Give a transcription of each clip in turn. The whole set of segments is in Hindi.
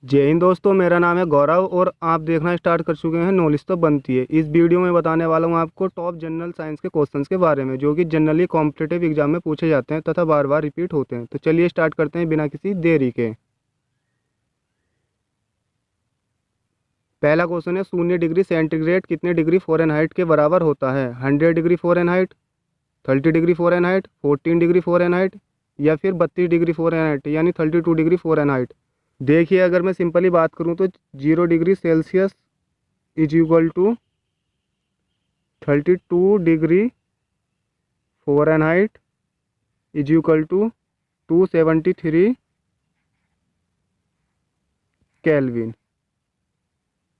जय हिंद दोस्तों, मेरा नाम है गौरव और आप देखना स्टार्ट कर चुके हैं नॉलेज तो बनती है। इस वीडियो में बताने वाला हूं आपको टॉप जनरल साइंस के क्वेश्चंस के बारे में जो कि जनरली कॉम्पिटिटिव एग्जाम में पूछे जाते हैं तथा बार बार रिपीट होते हैं। तो चलिए स्टार्ट करते हैं बिना किसी देरी के। पहला क्वेश्चन है, 0 डिग्री सेंटीग्रेड कितने डिग्री फ़ारेनहाइट के बराबर होता है? 100 degree Fahrenheit, 30 degree Fahrenheit, 14 degree Fahrenheit या फिर 32 डिग्री फ़ारेनहाइट यानी 32 डिग्री फ़ारेनहाइट। देखिए, अगर मैं सिंपली बात करूं तो 0 degree Celsius is equal to 32 degree Fahrenheit is equal to 273 kelvin.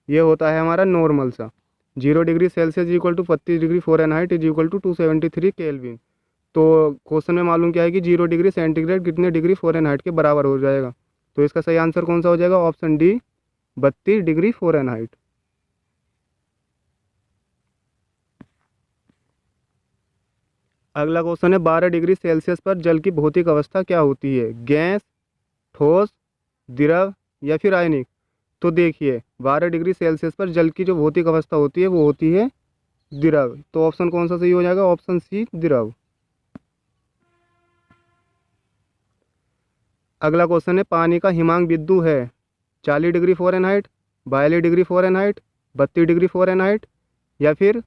ये होता है हमारा नॉर्मल सा। 0 degree Celsius equal to 32 degree Fahrenheit is equal to 273 kelvin. तो क्वेश्चन में मालूम क्या है कि 0 डिग्री सेंटीग्रेड कितने डिग्री फ़ारेनहाइट के बराबर हो जाएगा। तो इसका सही आंसर कौन सा हो जाएगा? Option D, 32 degree Fahrenheit. अगला क्वेश्चन है, 12 डिग्री सेल्सियस पर जल की भौतिक अवस्था क्या होती है? गैस, ठोस, द्रव या फिर आयनिक। तो देखिए, 12 डिग्री सेल्सियस पर जल की जो भौतिक अवस्था होती है वो होती है द्रव। तो ऑप्शन कौन सा सही हो जाएगा? ऑप्शन सी, द्रव। अगला क्वेश्चन है, पानी का हिमांक बिंदु है 40 degree Fahrenheit, 42 degree Fahrenheit, 32 degree Fahrenheit या फिर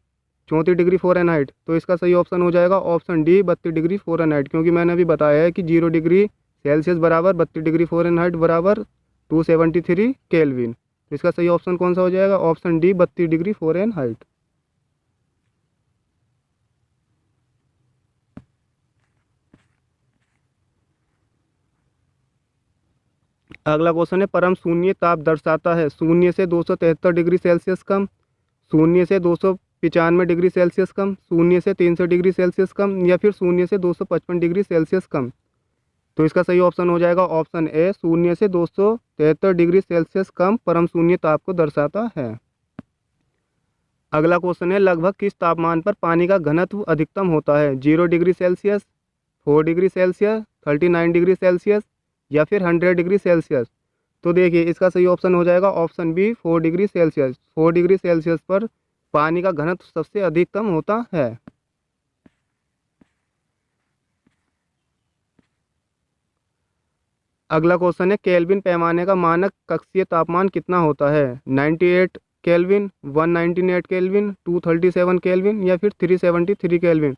34 डिग्री फ़ारेनहाइट। तो इसका सही ऑप्शन हो जाएगा ऑप्शन डी, 32 डिग्री फ़ारेनहाइट। क्योंकि मैंने अभी बताया है कि 0 डिग्री सेल्सियस बराबर 32 डिग्री फ़ारेनहाइट बराबर 273 केल्विन। तो इसका सही ऑप्शन कौन सा हो जाएगा? Option D, 32 degree Fahrenheit. अगला क्वेश्चन है, परम शून्य ताप दर्शाता है 0 से 273 डिग्री सेल्सियस कम, 0 से 295 डिग्री सेल्सियस कम, 0 से 300 डिग्री सेल्सियस कम या फिर 0 से 255 डिग्री सेल्सियस कम। तो इसका सही ऑप्शन हो जाएगा ऑप्शन ए, 0 से 273 डिग्री सेल्सियस कम परम शून्य ताप को दर्शाता है। अगला क्वेश्चन है, लगभग किस तापमान पर पानी का घनत्व अधिकतम होता है? 0 degree Celsius, 4 degree Celsius, 39 degree Celsius या फिर 100 डिग्री सेल्सियस। तो देखिए, इसका सही ऑप्शन हो जाएगा option B, 4 degree Celsius. 4 degree Celsius पर पानी का घनत्व सबसे अधिकतम होता है। अगला क्वेश्चन है, केल्विन पैमाने का मानक कक्षीय तापमान कितना होता है? 98 केल्विन, 198 केल्विन, 237 केल्विन या फिर 373 केल्विन।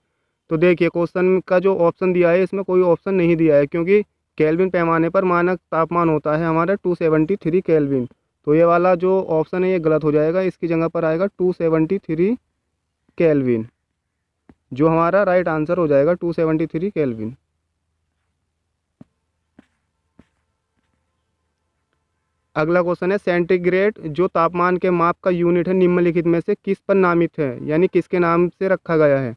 तो देखिए, क्वेश्चन का जो ऑप्शन दिया है इसमें कोई ऑप्शन नहीं दिया है क्योंकि केल्विन पैमाने पर मानक तापमान होता है हमारा 273 केल्विन। तो ये वाला जो ऑप्शन है ये गलत हो जाएगा। इसकी जगह पर आएगा 273 केल्विन, जो हमारा राइट आंसर हो जाएगा 273 केल्विन। अगला क्वेश्चन है, सेंटीग्रेड जो तापमान के माप का यूनिट है निम्नलिखित में से किस पर नामित है यानी किसके नाम से रखा गया है?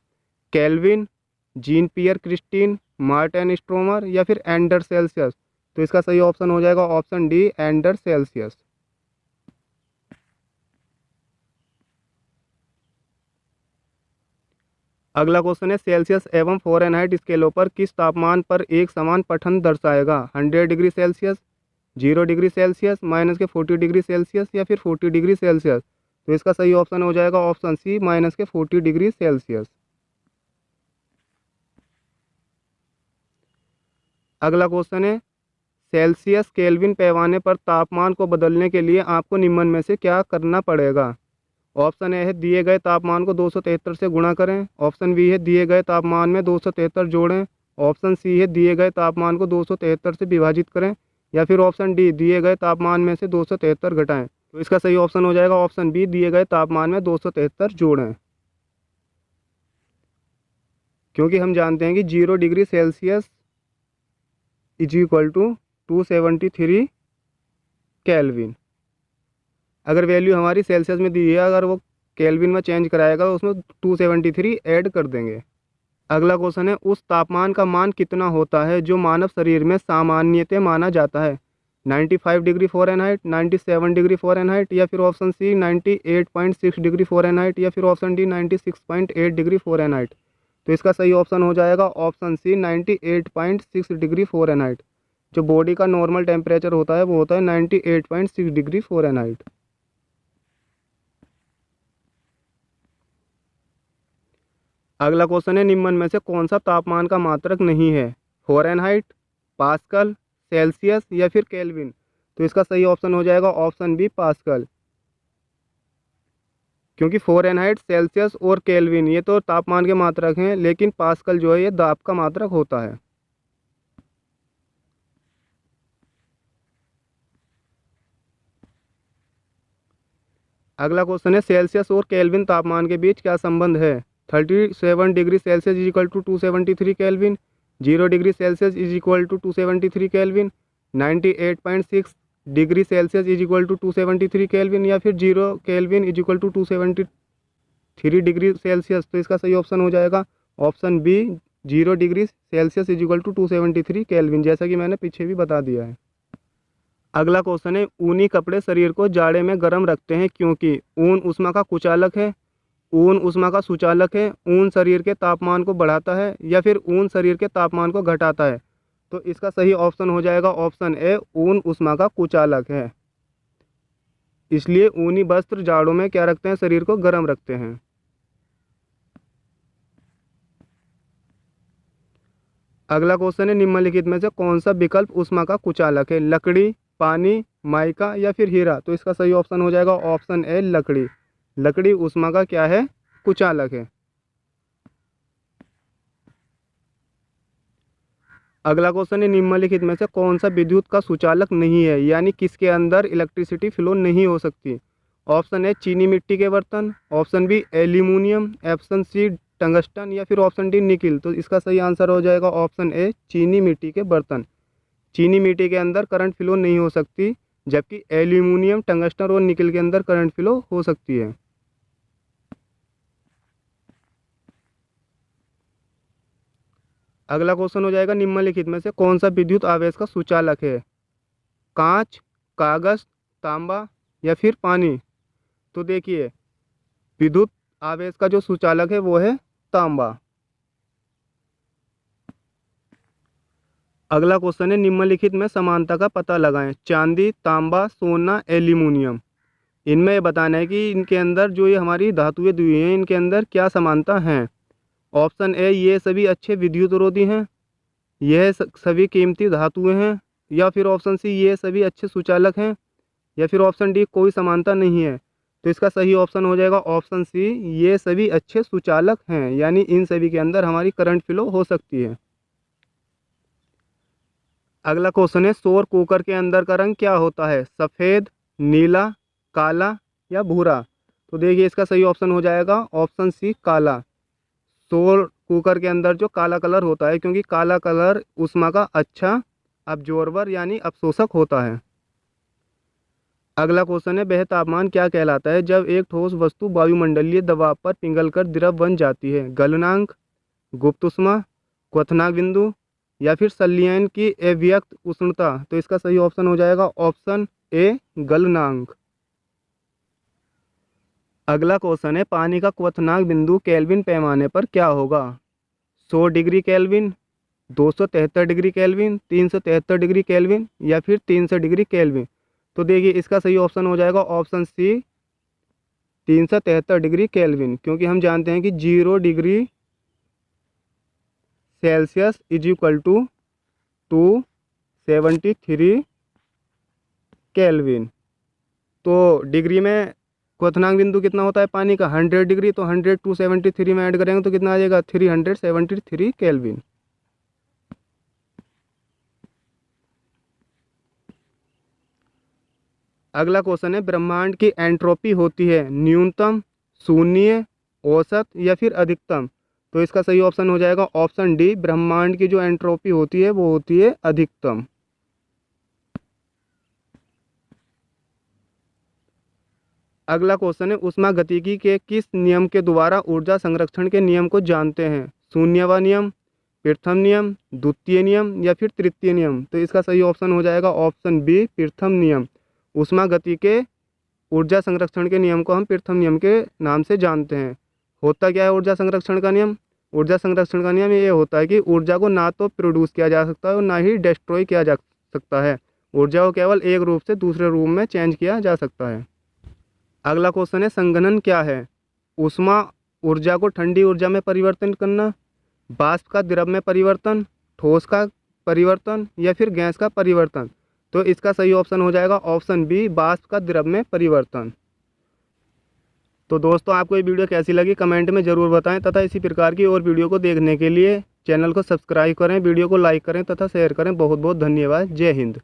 केल्विन, जीन पियर क्रिस्टीन, मार्टिन स्ट्रोमर या फिर एंडर सेल्सियस। तो इसका सही ऑप्शन हो जाएगा ऑप्शन डी, एंडर सेल्सियस। अगला क्वेश्चन है, सेल्सियस एवं फ़ारेनहाइट स्केलों पर किस तापमान पर एक समान पठन दर्शाएगा? 100 degree Celsius, 0 degree Celsius, -40 degree Celsius या फिर 40 डिग्री सेल्सियस। तो इसका सही ऑप्शन हो जाएगा ऑप्शन सी, -40 डिग्री सेल्सियस। अगला क्वेश्चन है, सेल्सियस केल्विन पैमाने पर तापमान को बदलने के लिए आपको निम्न में से क्या करना पड़ेगा? ऑप्शन ए है, दिए गए तापमान को 273 से गुणा करें। ऑप्शन बी है, दिए गए तापमान में 273 जोड़ें। ऑप्शन सी है, दिए गए तापमान को 273 से विभाजित करें या फिर ऑप्शन डी, दिए गए तापमान में से 273 घटाएं। तो इसका सही ऑप्शन हो जाएगा ऑप्शन बी, दिए गए तापमान में 273 जोड़ें। क्योंकि हम जानते हैं कि 0 degree Celsius is equal to 273 kelvin. अगर वैल्यू हमारी सेल्सियस में दी है, अगर वो केल्विन में चेंज कराएगा तो उसमें 273 ऐड कर देंगे। अगला क्वेश्चन है, उस तापमान का मान कितना होता है जो मानव शरीर में सामान्यतः माना जाता है? 95 डिग्री फ़ारेनहाइट, 97 डिग्री फ़ारेनहाइट या फिर ऑप्शन सी 98.6 डिग्री फ़ारेनहाइट या फिर ऑप्शन डी 96.8 डिग्री फ़ारेनहाइट। तो इसका सही ऑप्शन हो जाएगा ऑप्शन सी, 98.6 डिग्री फ़ारेनहाइट। जो बॉडी का नॉर्मल टेम्परेचर होता है वो होता है 98.6 डिग्री फ़ारेनहाइट। अगला क्वेश्चन है, निम्न में से कौन सा तापमान का मात्रक नहीं है? फ़ारेनहाइट, पास्कल, सेल्सियस या फिर केल्विन? तो इसका सही ऑप्शन हो जाएगा ऑप्शन बी, पास्कल। क्योंकि फ़ारेनहाइट, सेल्सियस और केल्विन ये तो तापमान के मात्रक हैं, लेकिन पास्कल जो है ये दाब का मात्रक होता है। अगला क्वेश्चन है, सेल्सियस और केल्विन तापमान के बीच क्या संबंध है? 37 degree Celsius is equal to 273 kelvin, 0 degree Celsius is equal to 273 kelvin, 98.6 degree Celsius is equal to 273 kelvin या फिर 0 kelvin is equal to 273 degree Celsius? तो इसका सही ऑप्शन हो जाएगा option B, 0 degree Celsius is equal to 273 kelvin, जैसा कि मैंने पीछे भी बता दिया है। अगला क्वेश्चन है, ऊनी कपड़े शरीर को जाड़े में गर्म रखते हैं क्योंकि ऊन ऊष्मा का कुचालक है, ऊन ऊष्मा का सुचालक है, ऊन शरीर के तापमान को बढ़ाता है या फिर ऊन शरीर के तापमान को घटाता है? तो इसका सही ऑप्शन हो जाएगा ऑप्शन ए, ऊन ऊष्मा का कुचालक है। इसलिए ऊनी वस्त्र जाड़ों में क्या रखते हैं? शरीर को गर्म रखते हैं। अगला क्वेश्चन है, निम्नलिखित में से कौन सा विकल्प ऊष्मा का कुचालक है? लकड़ी, पानी, माइका या फिर हीरा? तो इसका सही ऑप्शन हो जाएगा ऑप्शन ए, लकड़ी। लकड़ी ऊष्मा का क्या है? कुचालक है। अगला क्वेश्चन है, निम्नलिखित में से कौन सा विद्युत का सुचालक नहीं है, यानी किसके अंदर इलेक्ट्रिसिटी फ्लो नहीं हो सकती? ऑप्शन ए, चीनी मिट्टी के बर्तन, option B, aluminium, option C, tungsten या फिर ऑप्शन डी, निकिल? तो इसका सही आंसर हो जाएगा ऑप्शन ए, चीनी मिट्टी के बर्तन। चीनी मिट्टी के अंदर करंट फ्लो नहीं हो सकती, जबकि एल्यूमिनियम, टंगस्टन और निकिल के अंदर करंट फ्लो हो सकती है। अगला क्वेश्चन हो जाएगा, निम्नलिखित में से कौन सा विद्युत आवेश का सुचालक है? कांच, कागज, तांबा या फिर पानी? तो देखिए, विद्युत आवेश का जो सुचालक है वो है तांबा। अगला क्वेश्चन है, निम्नलिखित में समानता का पता लगाएं। चांदी, तांबा, सोना, एल्यूमिनियम, इनमें ये बताना है कि इनके अंदर जो ये हमारी धातुएं दी हुई हैं इनके अंदर क्या समानता हैं। ऑप्शन ए, ये सभी अच्छे विद्युत रोधी हैं, यह सभी कीमती धातुएं हैं, या फिर ऑप्शन सी, ये सभी अच्छे सुचालक हैं, या फिर ऑप्शन डी, कोई समानता नहीं है। तो इसका सही ऑप्शन हो जाएगा ऑप्शन सी, ये सभी अच्छे सुचालक हैं, यानी इन सभी के अंदर हमारी करंट फ्लो हो सकती है। अगला क्वेश्चन है, सौर कुकर के अंदर का रंग क्या होता है? सफ़ेद, नीला, काला या भूरा? तो देखिए, इसका सही ऑप्शन हो जाएगा ऑप्शन सी, काला। सौर कुकर के अंदर जो काला कलर होता है, क्योंकि काला कलर ऊष्मा का अच्छा अब्जॉर्बर यानी अवशोषक होता है। अगला क्वेश्चन है, वह तापमान क्या कहलाता है जब एक ठोस वस्तु वायुमंडलीय दबाव पर पिघलकर द्रव बन जाती है? गलनांक, गुप्त ऊष्मा, क्वथनांक बिंदु या फिर संलयन की अव्यक्त उष्णता? तो इसका सही ऑप्शन हो जाएगा ऑप्शन ए, गलनांक। अगला क्वेश्चन है, पानी का क्वथनांक बिंदु केल्विन पैमाने पर क्या होगा? 100 degree kelvin, 273 degree kelvin, 373 degree kelvin या फिर 300 डिग्री केल्विन? तो देखिए, इसका सही ऑप्शन हो जाएगा ऑप्शन सी, 373 डिग्री केल्विन, क्योंकि हम जानते हैं कि 0 degree Celsius is equal to 273 kelvin. तो डिग्री में क्वथनांक बिंदु कितना होता है पानी का? 100 डिग्री। तो 100 273 में ऐड करेंगे तो कितना आ जाएगा? 373 केल्विन। अगला क्वेश्चन है, ब्रह्मांड की एंट्रोपी होती है न्यूनतम, शून्य, औसत या फिर अधिकतम? तो इसका सही ऑप्शन हो जाएगा ऑप्शन डी, ब्रह्मांड की जो एंट्रोपी होती है वो होती है अधिकतम। अगला क्वेश्चन है, ऊष्मागतिकी के किस नियम के द्वारा ऊर्जा संरक्षण के नियम को जानते हैं? शून्यवा नियम, प्रथम नियम, द्वितीय नियम या फिर तृतीय नियम? तो इसका सही ऑप्शन हो जाएगा ऑप्शन बी, प्रथम नियम। ऊष्मागतिकी के ऊर्जा संरक्षण के नियम को हम प्रथम नियम के नाम से जानते हैं। होता क्या है ऊर्जा संरक्षण का नियम? ऊर्जा संरक्षण का नियम ये होता है कि ऊर्जा को ना तो प्रोड्यूस किया जा सकता है और ना ही डिस्ट्रॉय किया जा सकता है। ऊर्जा को केवल एक रूप से दूसरे रूप में चेंज किया जा सकता है। अगला क्वेश्चन है, संघनन क्या है? ऊष्मा ऊर्जा को ठंडी ऊर्जा में परिवर्तन करना, वाष्प का द्रव में परिवर्तन, ठोस का परिवर्तन या फिर गैस का परिवर्तन। तो इसका सही ऑप्शन हो जाएगा ऑप्शन बी, वाष्प का द्रव में परिवर्तन। तो दोस्तों, आपको ये वीडियो कैसी लगी कमेंट में ज़रूर बताएं तथा इसी प्रकार की और वीडियो को देखने के लिए चैनल को सब्सक्राइब करें, वीडियो को लाइक करें तथा शेयर करें। बहुत बहुत धन्यवाद। जय हिंद।